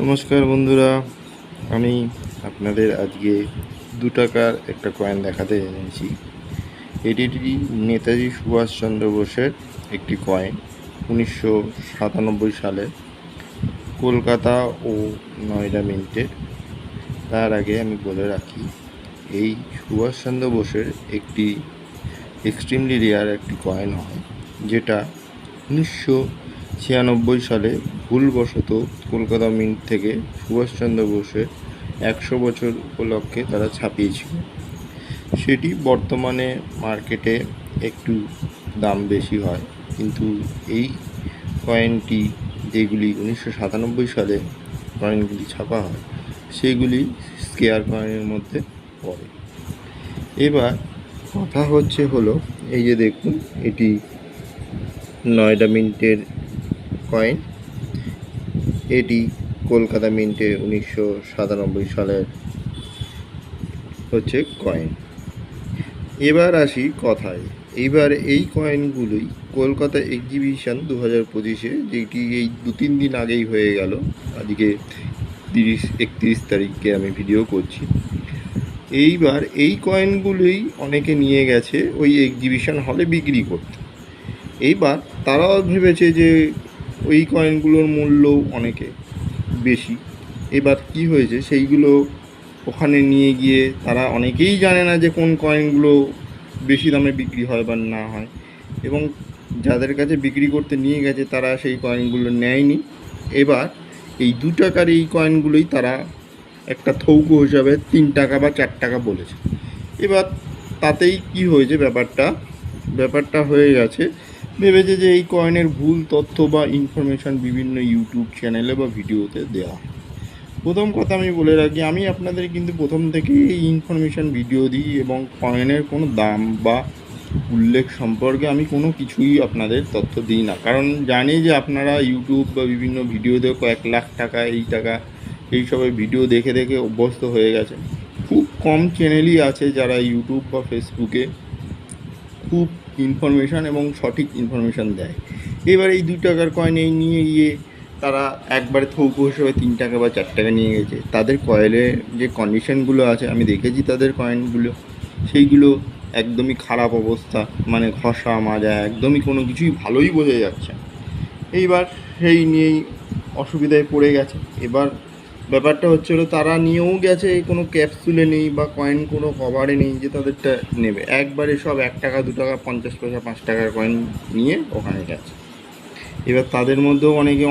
নমস্কার বন্ধুরা, আমি আপনাদের আজকে 2 টাকার একটা কয়েন দেখাতে এনেছি। এটি নেতাজি সুভাষচন্দ্র বোসের একটি কয়েন। 1997 সালে কলকাতা ও নয়ডা মিন্টের। তার আগে আমি বলে রাখি, এই সুভাষচন্দ্র বোসের একটি এক্সট্রিমলি রেয়ার একটি কয়েন হয়, যেটা 1996 সালে ভুলবশত কলকাতা মিন্ট থেকে সুভাষচন্দ্র বোসের 100 বছর উপলক্ষে তারা ছাপিয়েছিল। সেটি বর্তমানে মার্কেটে একটু দাম বেশি হয়, কিন্তু এই কয়েনটি যেগুলি 1997 সালে কয়েনগুলি ছাপা হয় সেগুলি স্কেয়ার কয়েনের মধ্যে পড়ে। এবার কথা হলো, এই যে দেখুন, এটি নয়ডা মিন্টের কয়েন। এটি কলকাতা মিন্টে 1997 সালের হচ্ছে কয়েন। এবার আসি কথায়। এইবার এই কয়েনগুলোই কলকাতা এক্সিবিশন 2025-এ, যেটি এই 2-3 দিন আগেই হয়ে গেল, আজকে 31 তারিখে আমি ভিডিও করছি। এইবার এই কয়েনগুলোই অনেকে নিয়ে গেছে ওই এক্সিবিশন হলে বিক্রি করতে। এইবার তারাও ভেবেছে যে ওই কয়েনগুলোর মূল্য অনেকে বেশি। এবার কি হয়েছে, সেইগুলো ওখানে নিয়ে গিয়ে তারা অনেকেই জানে না যে কোন কয়েনগুলো বেশি দামে বিক্রি হয় বা না হয়, এবং যাদের কাছে বিক্রি করতে নিয়ে গেছে তারা সেই কয়েনগুলো নেয়নি। এবার এই 2 টাকার এই কয়েনগুলোই তারা একটা থৌকো হিসাবে 3 টাকা বা 4 টাকা বলেছে। এবার তাতেই কি হয়েছে, ব্যাপারটা হয়ে গেছে, ভেবেছে যে এই কয়েনের ভুল তথ্য বা ইনফরমেশান বিভিন্ন ইউটিউব চ্যানেলে বা ভিডিওতে দেওয়া। প্রথম কথা আমি বলে রাখি, আমি আপনাদের কিন্তু প্রথম থেকেই এই ইনফরমেশান ভিডিও দিই, এবং কয়েনের কোনো দাম বা উল্লেখ সম্পর্কে আমি কোনো কিছুই আপনাদের তথ্য দিই না, কারণ জানি যে আপনারা ইউটিউব বা বিভিন্ন ভিডিওতে কয়েক লাখ টাকা এই টাকা এইসবের ভিডিও দেখে দেখে অভ্যস্ত হয়ে গেছে। খুব কম চ্যানেলই আছে যারা ইউটিউব বা ফেসবুকে খুব ইনফরমেশান এবং সঠিক ইনফরমেশান দেয়। এবার এই 2 টাকার কয়েন এই নিয়ে গিয়ে তারা একবারে থৌকো হিসেবে 3 টাকা বা 4 টাকা নিয়ে গেছে। তাদের কয়েনের যে কন্ডিশনগুলো আছে, আমি দেখেছি তাদের কয়েনগুলো, সেইগুলো একদমই খারাপ অবস্থা, মানে ঘষা মাজা একদমই কোনো কিছুই ভালোই বোঝা যাচ্ছে। এইবার সেই নিয়েই অসুবিধায় পড়ে গেছে। এবার ব্যাপারটা হলো, তারা নিয়েও গেছে কোনো ক্যাপসুলে নেই বা কয়েন কোনো কভারে নেই যে তাদেরটা নেবে, একবারে সব 1 টাকা 2 টাকা 50 পয়সা 5 টাকার কয়েন নিয়ে ওখানে গেছে। এবার তাদের মধ্যেও অনেকে